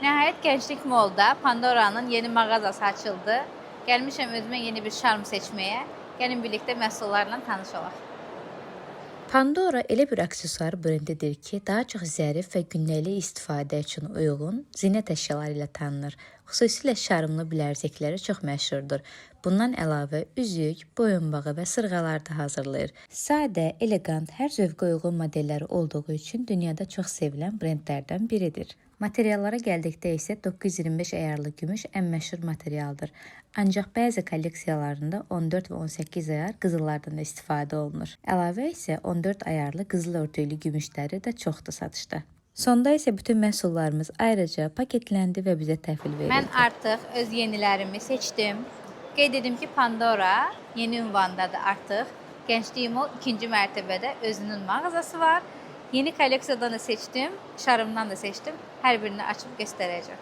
Nəhayət Gənclik Mall'da Pandora'nın yeni mağazası açıldı. Gəlmişəm özümə yeni bir şarm seçməyə. Gəlin birlikdə məhsullarla tanış olaq. Pandora elə bir aksesuar brendidir ki, daha çox zərif və gündəlik istifadə üçün uyğun zinət əşyaları ilə tanınır. Xüsusilə şarmlı bilərzikləri çox məşhurdur. Bundan əlavə üzük, boyunbağı və sırğalar da hazırlayır. Sadə, elegant, hər zövqə uyğun modelləri olduğu üçün dünyada çox sevilən brendlərdən biridir. Materiallara gəldikdə isə 925 əyarlı gümüş ən məşhur materialdır. Ancaq bəzi kolleksiyalarında 14 və 18 əyar qızıllardan da istifadə olunur. Əlavə isə 14 əyarlı qızıl örtüklü gümüşləri də çoxdur satışda. Sonda isə bütün məhsullarımız ayrıca paketləndi və bizə təhvil verildi. Mən artıq öz yenilərimi seçdim. Qeyd edim ki, Pandora yeni ünvandadır artıq. Gənclik Mall 2-ci mərtəbədə özünün mağazası var. Yeni kolleksiyadan da seçdim, şarımdan da seçdim. Hər birini açıb göstərəcəm.